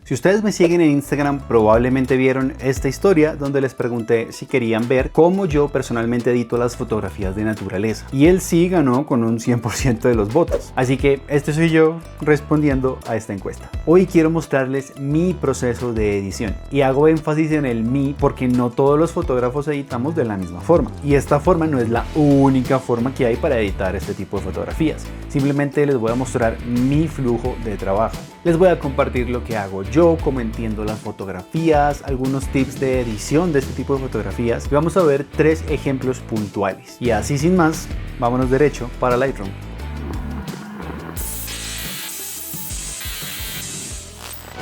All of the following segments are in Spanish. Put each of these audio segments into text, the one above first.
Si ustedes me siguen en Instagram, probablemente vieron esta historia donde les pregunté si querían ver cómo yo personalmente edito las fotografías de naturaleza. Y él sí ganó con un 100% de los votos. Así que este soy yo respondiendo a esta encuesta. Hoy quiero mostrarles mi proceso de edición. Y hago énfasis en el mi porque no todos los fotógrafos editamos de la misma forma. Y esta forma no es la única forma que hay para editar este tipo de fotografías. Simplemente les voy a mostrar mi flujo de trabajo. Les voy a compartir lo que hago yo, cómo entiendo las fotografías, algunos tips de edición de este tipo de fotografías y vamos a ver 3 ejemplos puntuales. Y así sin más, vámonos derecho para Lightroom.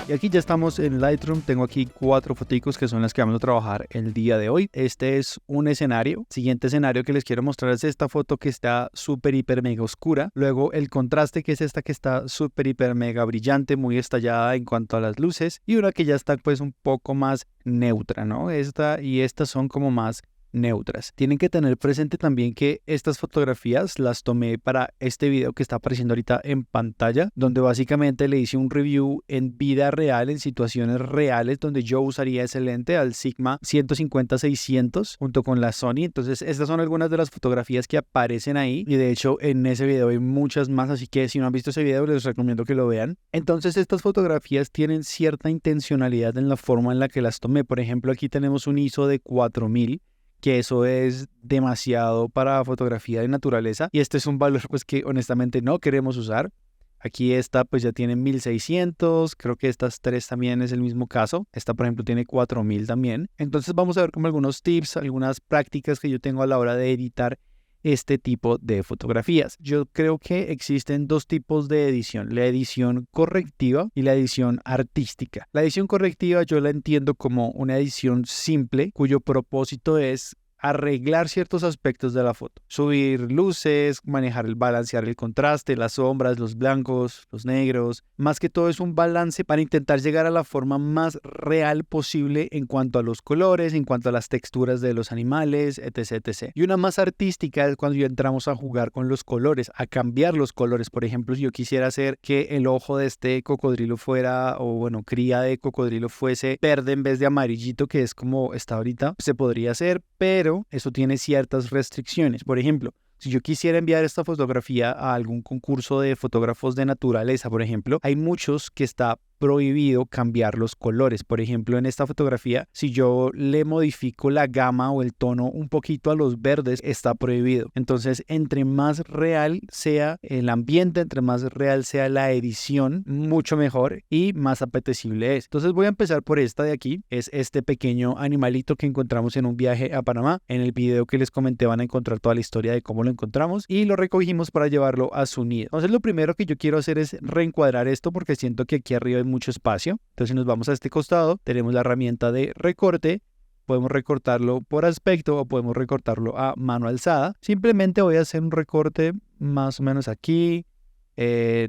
Y aquí ya estamos en Lightroom, tengo aquí 4 foticos que son las que vamos a trabajar el día de hoy. Este es un escenario. Siguiente escenario que les quiero mostrar es esta foto que está súper, hiper, mega oscura. Luego el contraste que es esta que está súper, hiper, mega brillante, muy estallada en cuanto a las luces. Y una que ya está pues un poco más neutra, ¿no? Esta y estas son como más neutras. Tienen que tener presente también que estas fotografías las tomé para este video que está apareciendo ahorita en pantalla, donde básicamente le hice un review en vida real, en situaciones reales, donde yo usaría ese lente al Sigma 150-600 junto con la Sony. Entonces estas son algunas de las fotografías que aparecen ahí y de hecho en ese video hay muchas más, así que si no han visto ese video les recomiendo que lo vean. Entonces estas fotografías tienen cierta intencionalidad en la forma en la que las tomé. Por ejemplo, aquí tenemos un ISO de 4000, que eso es demasiado para fotografía de naturaleza y este es un valor pues que honestamente no queremos usar. Aquí esta pues ya tiene 1600, creo que estas 3 también es el mismo caso. Esta por ejemplo tiene 4000 también. Entonces vamos a ver como algunos tips, algunas prácticas que yo tengo a la hora de editar este tipo de fotografías. Yo creo que existen 2 tipos de edición, la edición correctiva y la edición artística. La edición correctiva yo la entiendo como una edición simple cuyo propósito es arreglar ciertos aspectos de la foto, subir luces, manejar balancear el contraste, las sombras, los blancos, los negros. Más que todo es un balance para intentar llegar a la forma más real posible en cuanto a los colores, en cuanto a las texturas de los animales, etc. Y una más artística es cuando ya entramos a jugar con los colores, a cambiar los colores. Por ejemplo, si yo quisiera hacer que el ojo de este cocodrilo fuera, o bueno, cría de cocodrilo fuese verde en vez de amarillito, que es como está ahorita, se podría hacer, pero eso tiene ciertas restricciones. Por ejemplo, si yo quisiera enviar esta fotografía a algún concurso de fotógrafos de naturaleza, por ejemplo, hay muchos que está prohibido cambiar los colores. Por ejemplo, en esta fotografía, si yo le modifico la gama o el tono un poquito a los verdes, está prohibido. Entonces, entre más real sea el ambiente, entre más real sea la edición, mucho mejor y más apetecible es. Entonces, voy a empezar por esta de aquí. Es este pequeño animalito que encontramos en un viaje a Panamá. En el video que les comenté van a encontrar toda la historia de cómo lo encontramos y lo recogimos para llevarlo a su nido. Entonces, lo primero que yo quiero hacer es reencuadrar esto porque siento que aquí arriba hay mucho espacio. Entonces nos vamos a este costado, tenemos la herramienta de recorte, podemos recortarlo por aspecto o podemos recortarlo a mano alzada. Simplemente voy a hacer un recorte más o menos aquí,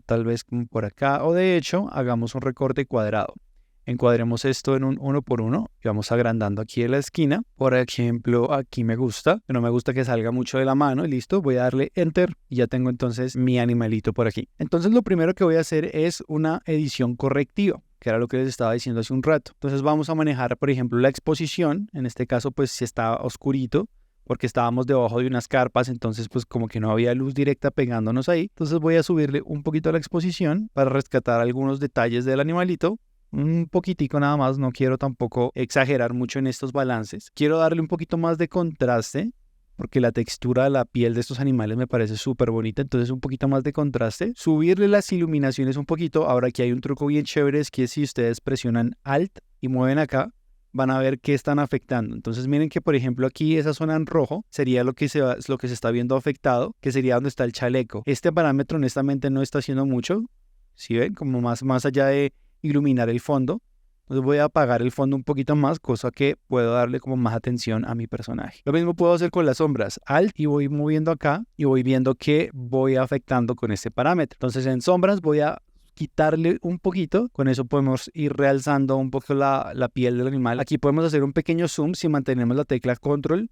tal vez como por acá, o de hecho hagamos un recorte cuadrado. Encuadremos esto en un 1x1 y vamos agrandando aquí en la esquina. Por ejemplo, aquí me gusta, no me gusta que salga mucho de la mano y listo, voy a darle enter y ya tengo entonces mi animalito por aquí. Entonces lo primero que voy a hacer es una edición correctiva, que era lo que les estaba diciendo hace un rato. Entonces vamos a manejar, por ejemplo, la exposición. En este caso, pues si está oscurito, porque estábamos debajo de unas carpas, entonces pues como que no había luz directa pegándonos ahí. Entonces voy a subirle un poquito a la exposición para rescatar algunos detalles del animalito. Un poquitico nada más, no quiero tampoco exagerar mucho en estos balances. Quiero darle un poquito más de contraste, porque la textura de la piel de estos animales me parece súper bonita, entonces un poquito más de contraste. Subirle las iluminaciones un poquito. Ahora aquí hay un truco bien chévere, es que si ustedes presionan Alt y mueven acá, van a ver qué están afectando. Entonces miren que por ejemplo aquí esa zona en rojo sería lo que se está viendo afectado, que sería donde está el chaleco. Este parámetro honestamente no está haciendo mucho, ¿sí ven? Como más allá de iluminar el fondo. Entonces voy a apagar el fondo un poquito más, cosa que puedo darle como más atención a mi personaje. Lo mismo puedo hacer con las sombras. Alt y voy moviendo acá y voy viendo que voy afectando con este parámetro. Entonces en sombras voy a quitarle un poquito. Con eso podemos ir realzando un poco la piel del animal. Aquí podemos hacer un pequeño zoom si mantenemos la tecla control.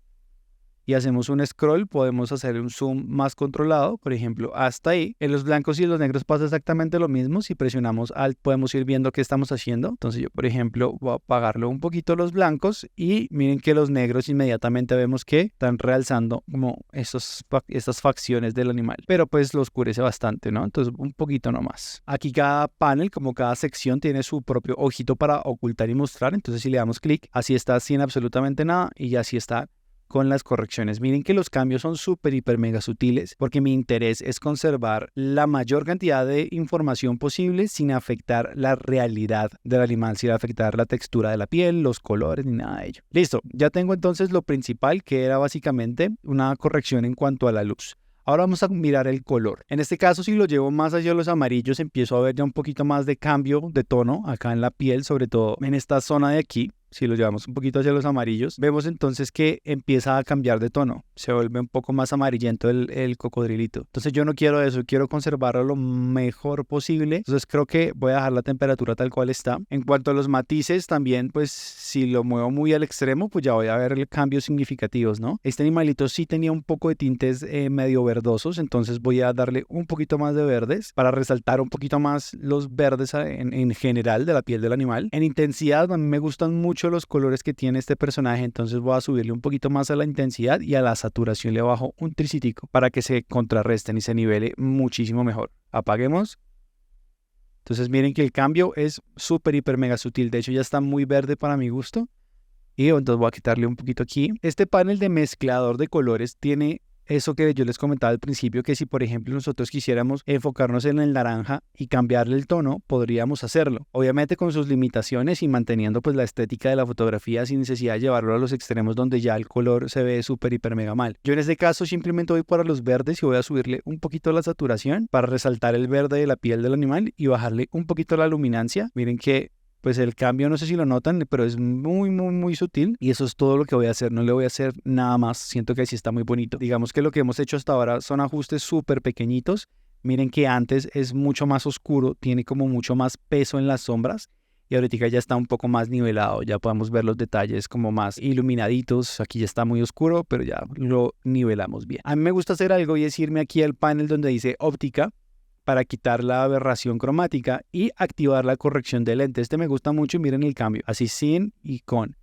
y hacemos un scroll, podemos hacer un zoom más controlado, por ejemplo, hasta ahí. En los blancos y los negros pasa exactamente lo mismo. Si presionamos Alt, podemos ir viendo qué estamos haciendo. Entonces yo, por ejemplo, voy a apagarlo un poquito los blancos y miren que los negros inmediatamente vemos que están realzando como estas facciones del animal, pero pues lo oscurece bastante, ¿no? Entonces un poquito nomás. Aquí cada panel, como cada sección, tiene su propio ojito para ocultar y mostrar. Entonces si le damos clic, así está sin absolutamente nada y ya así está con las correcciones. Miren que los cambios son súper, hiper, mega sutiles porque mi interés es conservar la mayor cantidad de información posible sin afectar la realidad del animal, sin afectar la textura de la piel, los colores, ni nada de ello. Listo, ya tengo entonces lo principal, que era básicamente una corrección en cuanto a la luz. Ahora vamos a mirar el color. En este caso, si lo llevo más hacia los amarillos, empiezo a ver ya un poquito más de cambio de tono acá en la piel, sobre todo en esta zona de aquí. Si lo llevamos un poquito hacia los amarillos, vemos entonces que empieza a cambiar de tono. Se vuelve un poco más amarillento el cocodrilito. Entonces yo no quiero eso, quiero conservarlo lo mejor posible. Entonces creo que voy a dejar la temperatura tal cual está. En cuanto a los matices, también pues si lo muevo muy al extremo, pues ya voy a ver cambios significativos, ¿no? Este animalito sí tenía un poco de tintes medio verdosos, entonces voy a darle un poquito más de verdes para resaltar un poquito más los verdes en general de la piel del animal. En intensidad, a mí me gustan mucho los colores que tiene este personaje, entonces voy a subirle un poquito más a la intensidad y a la saturación le bajo un tricitico para que se contrarresten y se nivele muchísimo mejor. Apaguemos. Entonces miren que el cambio es súper, hiper, mega sutil. De hecho ya está muy verde para mi gusto. Y entonces voy a quitarle un poquito aquí. Este panel de mezclador de colores tiene eso que yo les comentaba al principio, que si por ejemplo nosotros quisiéramos enfocarnos en el naranja y cambiarle el tono, podríamos hacerlo. Obviamente con sus limitaciones y manteniendo pues la estética de la fotografía sin necesidad de llevarlo a los extremos donde ya el color se ve súper, hiper, mega mal. Yo en este caso simplemente voy para los verdes y voy a subirle un poquito la saturación para resaltar el verde de la piel del animal y bajarle un poquito la luminancia. Miren que pues el cambio, no sé si lo notan, pero es muy, muy, muy sutil. Y eso es todo lo que voy a hacer. No le voy a hacer nada más. Siento que así está muy bonito. Digamos que lo que hemos hecho hasta ahora son ajustes súper pequeñitos. Miren que antes es mucho más oscuro. Tiene como mucho más peso en las sombras. Y ahorita ya está un poco más nivelado. Ya podemos ver los detalles como más iluminaditos. Aquí ya está muy oscuro, pero ya lo nivelamos bien. A mí me gusta hacer algo y es irme aquí al panel donde dice óptica, para quitar la aberración cromática y activar la corrección de lente. Este me gusta mucho y miren el cambio, así sin y con.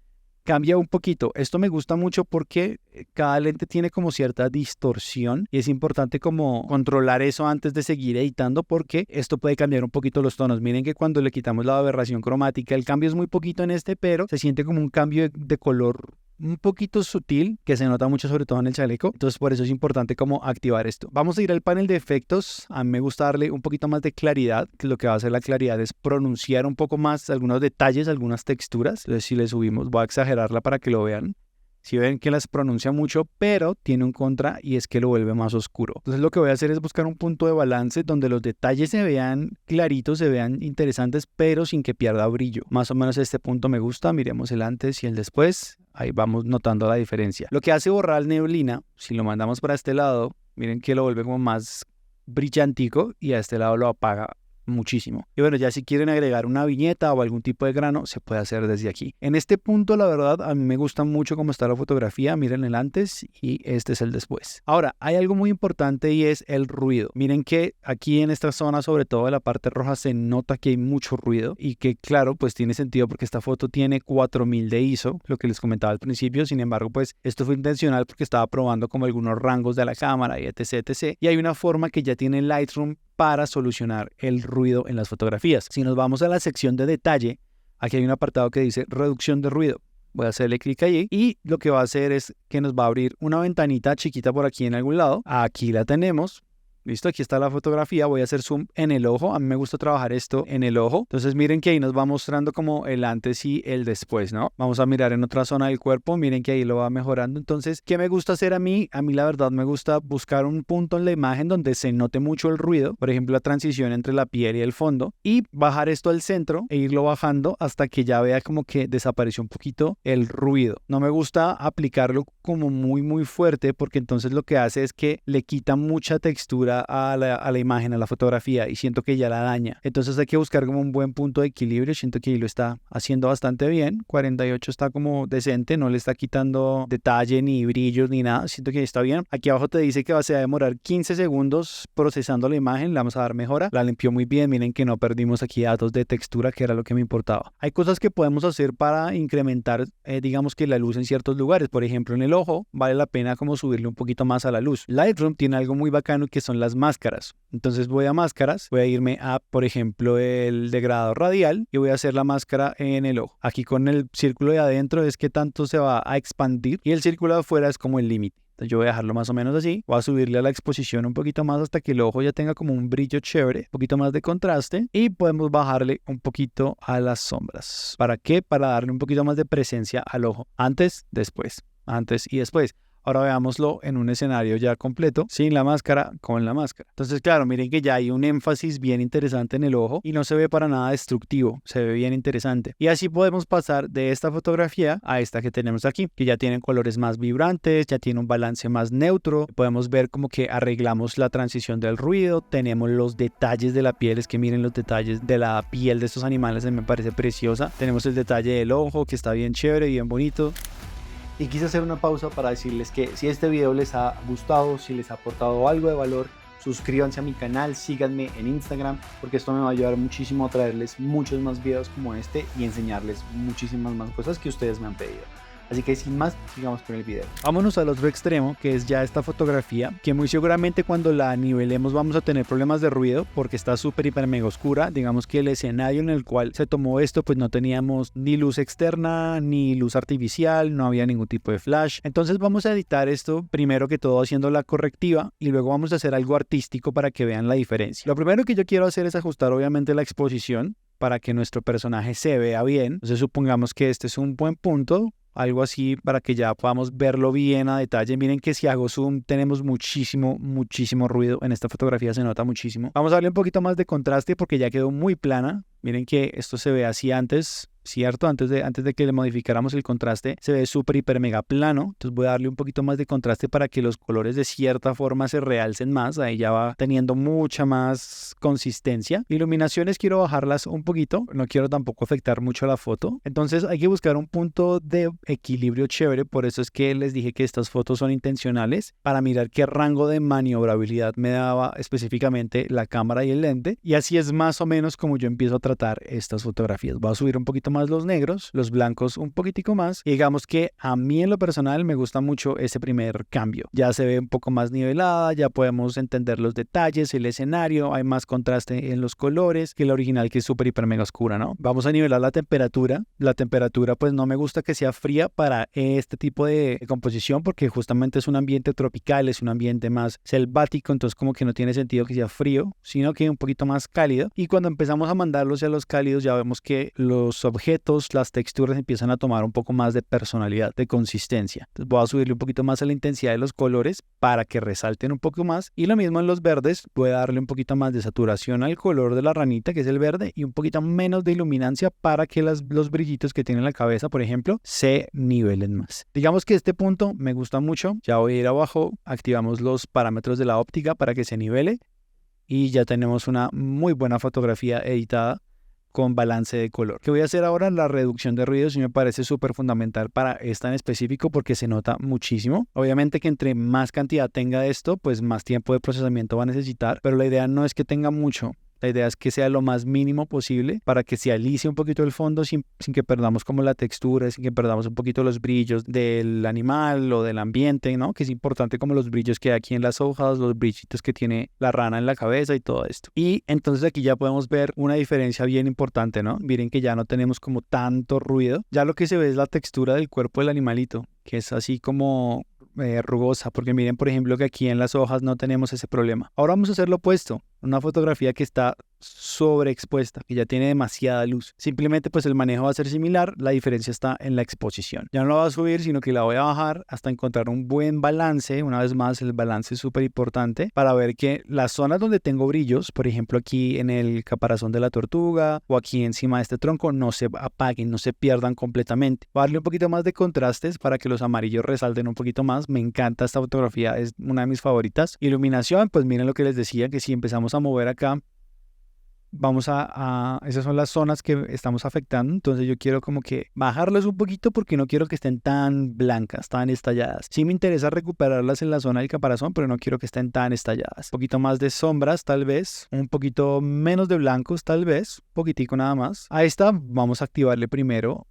Cambia un poquito. Esto me gusta mucho porque cada lente tiene como cierta distorsión y es importante como controlar eso antes de seguir editando porque esto puede cambiar un poquito los tonos. Miren que cuando le quitamos la aberración cromática, el cambio es muy poquito en este, pero se siente como un cambio de color un poquito sutil que se nota mucho sobre todo en el chaleco. Entonces por eso es importante como activar esto. Vamos a ir al panel de efectos. A mí me gusta darle un poquito más de claridad, que lo que va a hacer la claridad es pronunciar un poco más algunos detalles, algunas texturas. Entonces si le subimos, voy a exagerarla para que lo vean. Si ven que las pronuncia mucho, pero tiene un contra y es que lo vuelve más oscuro. Entonces lo que voy a hacer es buscar un punto de balance donde los detalles se vean claritos, se vean interesantes, pero sin que pierda brillo. Más o menos este punto me gusta. Miremos el antes y el después. Ahí vamos notando la diferencia. Lo que hace borrar neblina, si lo mandamos para este lado, miren que lo vuelve como más brillantico y a este lado lo apaga muchísimo. Y bueno, ya si quieren agregar una viñeta o algún tipo de grano, se puede hacer desde aquí. En este punto, la verdad, a mí me gusta mucho cómo está la fotografía. Miren el antes y este es el después. Ahora, hay algo muy importante y es el ruido. Miren que aquí en esta zona, sobre todo en la parte roja, se nota que hay mucho ruido y que claro, pues tiene sentido porque esta foto tiene 4000 de ISO, lo que les comentaba al principio. Sin embargo, pues esto fue intencional porque estaba probando como algunos rangos de la cámara y etc, etc. Y hay una forma que ya tiene Lightroom para solucionar el ruido en las fotografías. Si nos vamos a la sección de detalle, aquí hay un apartado que dice reducción de ruido. Voy a hacerle clic allí y lo que va a hacer es que nos va a abrir una ventanita chiquita por aquí en algún lado. Aquí la tenemos. Listo, aquí está la fotografía. Voy a hacer zoom en el ojo. A mí me gusta trabajar esto en el ojo. Entonces miren que ahí nos va mostrando como el antes y el después, ¿no? Vamos a mirar en otra zona del cuerpo. Miren que ahí lo va mejorando. Entonces, ¿qué me gusta hacer a mí? A mí la verdad me gusta buscar un punto en la imagen donde se note mucho el ruido. Por ejemplo, la transición entre la piel y el fondo. Y bajar esto al centro e irlo bajando hasta que ya vea como que desapareció un poquito el ruido. No me gusta aplicarlo como muy fuerte, porque entonces lo que hace es que le quita mucha textura a la imagen, a la fotografía, y siento que ya la daña. Entonces hay que buscar como un buen punto de equilibrio. Siento que ahí lo está haciendo bastante bien. 48 está como decente, no le está quitando detalle ni brillos ni nada. Siento que está bien. Aquí abajo te dice que se va a demorar 15 segundos procesando la imagen. Le vamos a dar mejora. La limpió muy bien. Miren que no perdimos aquí datos de textura, que era lo que me importaba. Hay cosas que podemos hacer para incrementar, digamos que la luz en ciertos lugares. Por ejemplo, en el ojo vale la pena como subirle un poquito más a la luz. Lightroom tiene algo muy bacano que son las máscaras. Entonces voy a máscaras, voy a irme a, por ejemplo, el degradado radial y voy a hacer la máscara en el ojo. Aquí con el círculo de adentro es que tanto se va a expandir y el círculo de afuera es como el límite. Entonces yo voy a dejarlo más o menos así, voy a subirle a la exposición un poquito más hasta que el ojo ya tenga como un brillo chévere, un poquito más de contraste, y podemos bajarle un poquito a las sombras. ¿Para qué? Para darle un poquito más de presencia al ojo. Antes, después. Antes y después. Ahora veámoslo en un escenario ya completo, sin la máscara, con la máscara. Entonces, claro, miren que ya hay un énfasis bien interesante en el ojo y no se ve para nada destructivo, se ve bien interesante. Y así podemos pasar de esta fotografía a esta que tenemos aquí, que ya tienen colores más vibrantes, ya tiene un balance más neutro. Podemos ver como que arreglamos la transición del ruido, tenemos los detalles de la piel, es que miren los detalles de la piel de estos animales, me parece preciosa. Tenemos el detalle del ojo, que está bien chévere, bien bonito. Y quise hacer una pausa para decirles que si este video les ha gustado, si les ha aportado algo de valor, suscríbanse a mi canal, síganme en Instagram, porque esto me va a ayudar muchísimo a traerles muchos más videos como este y enseñarles muchísimas más cosas que ustedes me han pedido. Así que sin más, sigamos con el video. Vámonos al otro extremo, que es ya esta fotografía, que muy seguramente cuando la nivelemos vamos a tener problemas de ruido porque está súper hiper mega oscura. Digamos que el escenario en el cual se tomó esto, pues no teníamos ni luz externa, ni luz artificial, no había ningún tipo de flash. Entonces vamos a editar esto primero que todo haciendo la correctiva y luego vamos a hacer algo artístico para que vean la diferencia. Lo primero que yo quiero hacer es ajustar obviamente la exposición para que nuestro personaje se vea bien. Entonces supongamos que este es un buen punto, algo así para que ya podamos verlo bien a detalle. Miren que si hago zoom tenemos muchísimo ruido en esta fotografía, se nota muchísimo. Vamos a darle un poquito más de contraste porque ya quedó muy plana. Miren que esto se ve así antes, ¿cierto? Antes de que le modificáramos el contraste, se ve súper hiper mega plano. Entonces voy a darle un poquito más de contraste para que los colores de cierta forma se realcen más. Ahí ya va teniendo mucha más consistencia. Iluminaciones quiero bajarlas un poquito, no quiero tampoco afectar mucho la foto. Entonces hay que buscar un punto de equilibrio chévere. Por eso es que les dije que estas fotos son intencionales, para mirar qué rango de maniobrabilidad me daba específicamente la cámara y el lente. Y así es más o menos como yo empiezo a tratar estas fotografías. Voy a subir un poquito más los negros, los blancos un poquitico más, y digamos que a mí en lo personal me gusta mucho ese primer cambio. Ya se ve un poco más nivelada, ya podemos entender los detalles, el escenario, hay más contraste en los colores que la original, que es súper hiper mega oscura, ¿no? Vamos a nivelar la temperatura. La temperatura pues no me gusta que sea fría para este tipo de composición, porque justamente es un ambiente tropical, es un ambiente más selvático, entonces como que no tiene sentido que sea frío, sino que un poquito más cálido. Y cuando empezamos a mandarlos a los cálidos ya vemos que los objetos, las texturas empiezan a tomar un poco más de personalidad, de consistencia. Entonces voy a subirle un poquito más a la intensidad de los colores para que resalten un poco más, y lo mismo en los verdes, voy a darle un poquito más de saturación al color de la ranita, que es el verde, y un poquito menos de iluminancia para que los brillitos que tiene en la cabeza, por ejemplo, se nivelen más. Digamos que este punto me gusta mucho. Ya voy a ir abajo, activamos los parámetros de la óptica para que se nivele y ya tenemos una muy buena fotografía editada con balance de color. ¿Qué voy a hacer ahora? La reducción de ruidos, y me parece súper fundamental para esta en específico porque se nota muchísimo. Obviamente que entre más cantidad tenga esto, pues más tiempo de procesamiento va a necesitar, pero la idea no es que tenga mucho. La idea es que sea lo más mínimo posible para que se alice un poquito el fondo sin que perdamos como la textura, sin que perdamos un poquito los brillos del animal o del ambiente, ¿no? Que es importante, como los brillos que hay aquí en las hojas, los brillitos que tiene la rana en la cabeza y todo esto. Y entonces aquí ya podemos ver una diferencia bien importante, ¿no? Miren que ya no tenemos como tanto ruido. Ya lo que se ve es la textura del cuerpo del animalito, que es así como rugosa, porque miren por ejemplo que aquí en las hojas no tenemos ese problema. Ahora vamos a hacer lo opuesto. una fotografía que está sobreexpuesta, que ya tiene demasiada luz. Simplemente pues el manejo va a ser similar, la diferencia está en la exposición. Ya no la voy a subir, sino que la voy a bajar hasta encontrar un buen balance. Una vez más, el balance es súper importante para ver que las zonas donde tengo brillos, por ejemplo aquí en el caparazón de la tortuga o aquí encima de este tronco, no se apaguen, no se pierdan completamente. Voy a darle un poquito más de contrastes para que los amarillos resalten un poquito más. Me encanta esta fotografía, es una de mis favoritas. Iluminación, pues miren lo que les decía, que si empezamos a mover acá, vamos esas son las zonas que estamos afectando, entonces yo quiero como que bajarlas un poquito porque no quiero que estén tan blancas, tan estalladas. Sí me interesa recuperarlas en la zona del caparazón, pero no quiero que estén tan estalladas. Un poquito más de sombras tal vez, un poquito menos de blancos tal vez, un poquitico nada más. A esta vamos a activarle primero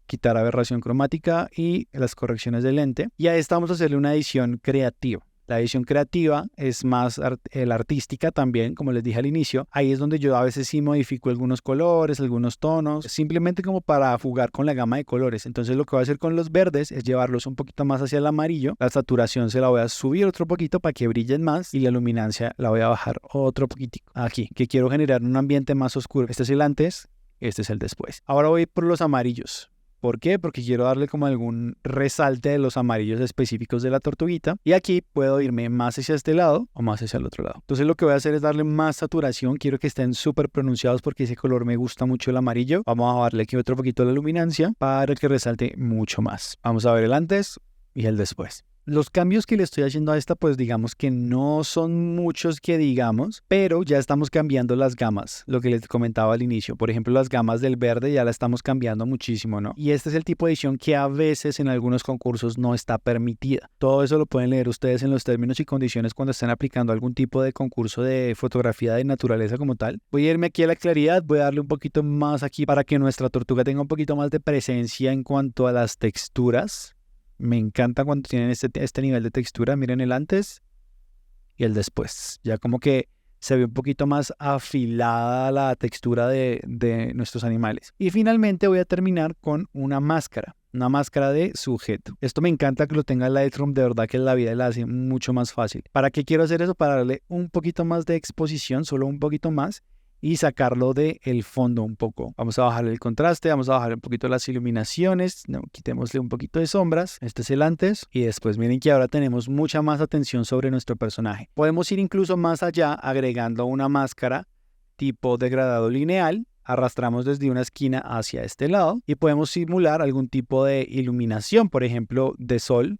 quitar aberración cromática y las correcciones de lente, y a esta vamos a hacerle una edición creativa. La edición creativa es más la artística también, como les dije al inicio. Ahí es donde yo a veces sí modifico algunos colores, algunos tonos, simplemente como para jugar con la gama de colores. Entonces lo que voy a hacer con los verdes es llevarlos un poquito más hacia el amarillo. La saturación se la voy a subir otro poquito para que brillen más y la luminancia la voy a bajar otro poquitico. Aquí, que quiero generar un ambiente más oscuro. Este es el antes, este es el después. Ahora voy por los amarillos. ¿Por qué? Porque quiero darle como algún resalte de los amarillos específicos de la tortuguita. Y aquí puedo irme más hacia este lado o más hacia el otro lado. Entonces lo que voy a hacer es darle más saturación. Quiero que estén súper pronunciados porque ese color me gusta mucho, el amarillo. Vamos a darle aquí otro poquito la luminancia para que resalte mucho más. Vamos a ver el antes y el después. Los cambios que le estoy haciendo a esta, pues digamos que no son muchos que digamos, pero ya estamos cambiando las gamas, lo que les comentaba al inicio. Por ejemplo, las gamas del verde ya la estamos cambiando muchísimo, ¿no? Y este es el tipo de edición que a veces en algunos concursos no está permitida. Todo eso lo pueden leer ustedes en los términos y condiciones cuando estén aplicando algún tipo de concurso de fotografía de naturaleza como tal. Voy a irme aquí a la claridad, voy a darle un poquito más aquí para que nuestra tortuga tenga un poquito más de presencia en cuanto a las texturas. Me encanta cuando tienen este nivel de textura. Miren el antes y el después. Ya como que se ve un poquito más afilada la textura de nuestros animales. Y finalmente voy a terminar con una máscara de sujeto. Esto me encanta que lo tenga Lightroom, de verdad que la vida la hace mucho más fácil. ¿Para qué quiero hacer eso? Para darle un poquito más de exposición, solo un poquito más, y sacarlo del fondo un poco. Vamos a bajarle el contraste, vamos a bajar un poquito las iluminaciones, quitémosle un poquito de sombras. Este es el antes y después. Miren que ahora tenemos mucha más atención sobre nuestro personaje. Podemos ir incluso más allá agregando una máscara tipo degradado lineal. Arrastramos desde una esquina hacia este lado y podemos simular algún tipo de iluminación, por ejemplo, de sol.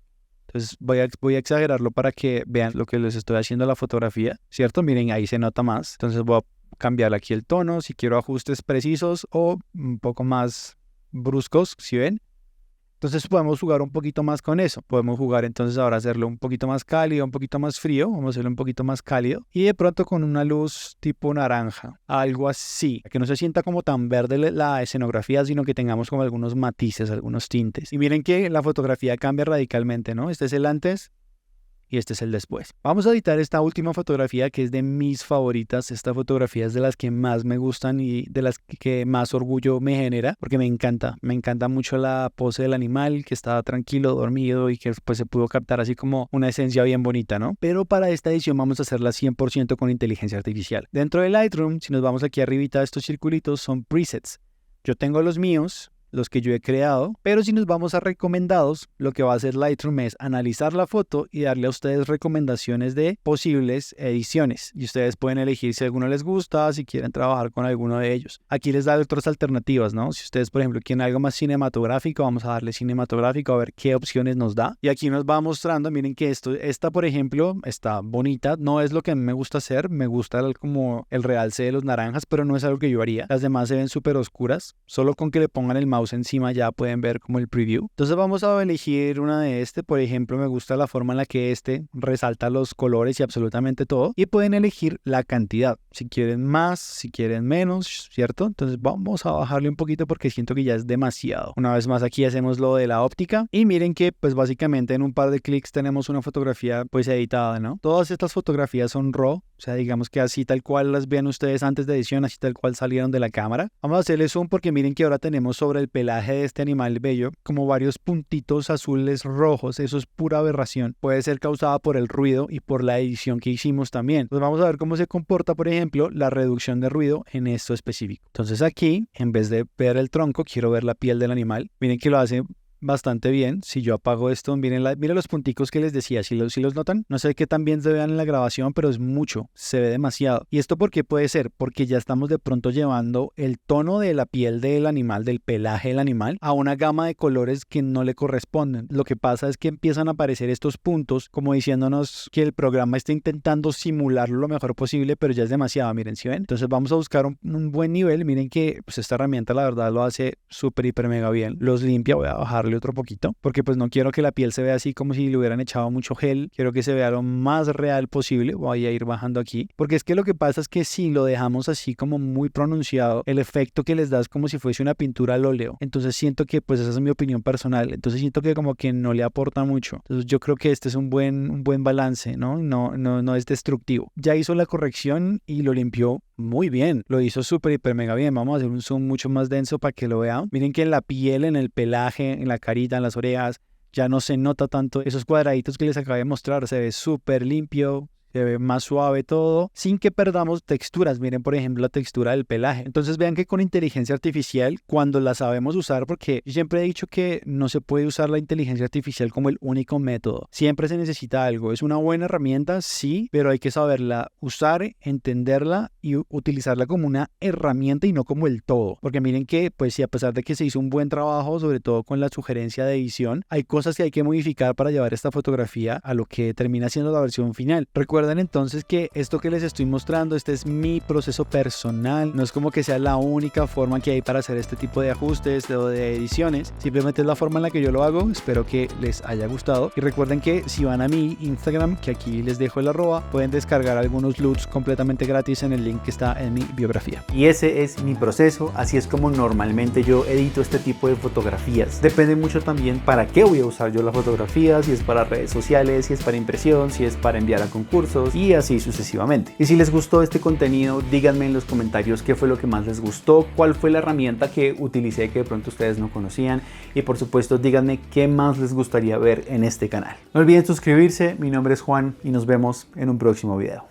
Entonces voy a exagerarlo para que vean lo que les estoy haciendo a la fotografía, ¿cierto? Miren, ahí se nota más. Entonces voy a cambiar aquí el tono, si quiero ajustes precisos o un poco más bruscos, ¿sí ven? Entonces podemos jugar un poquito más con eso. Podemos jugar entonces ahora hacerlo un poquito más cálido, un poquito más frío. Vamos a hacerlo un poquito más cálido. Y de pronto con una luz tipo naranja. Algo así. Que no se sienta como tan verde la escenografía, sino que tengamos como algunos matices, algunos tintes. Y miren que la fotografía cambia radicalmente, ¿no? Este es el antes y este es el después. Vamos a editar esta última fotografía que es de mis favoritas. Esta fotografía es de las que más me gustan y de las que más orgullo me genera porque me encanta mucho la pose del animal que está tranquilo, dormido y que pues se pudo captar así como una esencia bien bonita, ¿no? Pero para esta edición vamos a hacerla 100% con inteligencia artificial. Dentro de Lightroom, si nos vamos aquí arribita, estos circulitos son presets. Yo tengo los míos, los que yo he creado, pero si nos vamos a recomendados, lo que va a hacer Lightroom es analizar la foto y darle a ustedes recomendaciones de posibles ediciones y ustedes pueden elegir si alguno les gusta, si quieren trabajar con alguno de ellos. Aquí les da otras alternativas, ¿no? Si ustedes por ejemplo quieren algo más cinematográfico, vamos a darle cinematográfico a ver qué opciones nos da y aquí nos va mostrando, miren que esta por ejemplo está bonita, no es lo que a mí me gusta hacer, me gusta como el realce de los naranjas, pero no es algo que yo haría. Las demás se ven súper oscuras, solo con que le pongan el mouse encima ya pueden ver como el preview. Entonces vamos a elegir una de por ejemplo me gusta la forma en la que resalta los colores y absolutamente todo y pueden elegir la cantidad, si quieren más, si quieren menos, ¿cierto? Entonces vamos a bajarle un poquito porque siento que ya es demasiado. Una vez más aquí hacemos lo de la óptica y miren que pues básicamente en un par de clics tenemos una fotografía pues editada, ¿no? Todas estas fotografías son RAW, sea, digamos que así tal cual las vean ustedes antes de edición, así tal cual salieron de la cámara. Vamos a hacerle zoom porque miren que ahora tenemos sobre el pelaje de este animal bello como varios puntitos azules rojos. Eso es pura aberración. Puede ser causada por el ruido y por la edición que hicimos también. Entonces vamos a ver cómo se comporta, por ejemplo, la reducción de ruido en esto específico. Entonces aquí, en vez de ver el tronco, quiero ver la piel del animal. Miren que lo hace bastante bien. Si yo apago esto, miren los punticos que les decía, si los notan, no sé qué tan bien se vean en la grabación, pero es mucho, se ve demasiado. ¿Y esto por qué puede ser? Porque ya estamos de pronto llevando el tono de la piel del animal, del pelaje del animal, a una gama de colores que no le corresponden. Lo que pasa es que empiezan a aparecer estos puntos como diciéndonos que el programa está intentando simularlo lo mejor posible, pero ya es demasiado, miren, ¿sí ven? Entonces vamos a buscar un buen nivel. Miren que pues esta herramienta la verdad lo hace súper, hiper, mega bien. Los limpia, voy a bajarle otro poquito porque pues no quiero que la piel se vea así como si le hubieran echado mucho gel. Quiero que se vea lo más real posible. Voy a ir bajando aquí porque es que lo que pasa es que si lo dejamos así como muy pronunciado, el efecto que les da es como si fuese una pintura al óleo. Entonces siento que pues esa es mi opinión personal. Entonces siento que como que no le aporta mucho. Entonces yo creo que este es un buen balance, ¿no? No es destructivo. Ya hizo la corrección y lo limpió muy bien. Lo hizo súper, hiper, mega bien. Vamos a hacer un zoom mucho más denso para que lo vean. Miren que en la piel, en el pelaje, en la carita, en las orejas, ya no se nota tanto esos cuadraditos que les acabé de mostrar. Se ve súper limpio, se ve más suave todo, sin que perdamos texturas. Miren, por ejemplo, la textura del pelaje. Entonces vean que con inteligencia artificial, cuando la sabemos usar, porque yo siempre he dicho que no se puede usar la inteligencia artificial como el único método. Siempre se necesita algo. Es una buena herramienta, sí, pero hay que saberla usar, entenderla y utilizarla como una herramienta y no como el todo. Porque miren que, pues si a pesar de que se hizo un buen trabajo, sobre todo con la sugerencia de edición, hay cosas que hay que modificar para llevar esta fotografía a lo que termina siendo la versión final. Recuerden entonces que esto que les estoy mostrando, este es mi proceso personal, no es como que sea la única forma que hay para hacer este tipo de ajustes o de ediciones, simplemente es la forma en la que yo lo hago. Espero que les haya gustado y recuerden que si van a mi Instagram, que aquí les dejo el arroba, pueden descargar algunos LUTs completamente gratis en el link que está en mi biografía. Y ese es mi proceso, así es como normalmente yo edito este tipo de fotografías. Depende mucho también para qué voy a usar yo la fotografía, si es para redes sociales, si es para impresión, si es para enviar a concursos y así sucesivamente. Y si les gustó este contenido, díganme en los comentarios qué fue lo que más les gustó, cuál fue la herramienta que utilicé que de pronto ustedes no conocían y por supuesto díganme qué más les gustaría ver en este canal. No olviden suscribirse, mi nombre es Juan y nos vemos en un próximo video.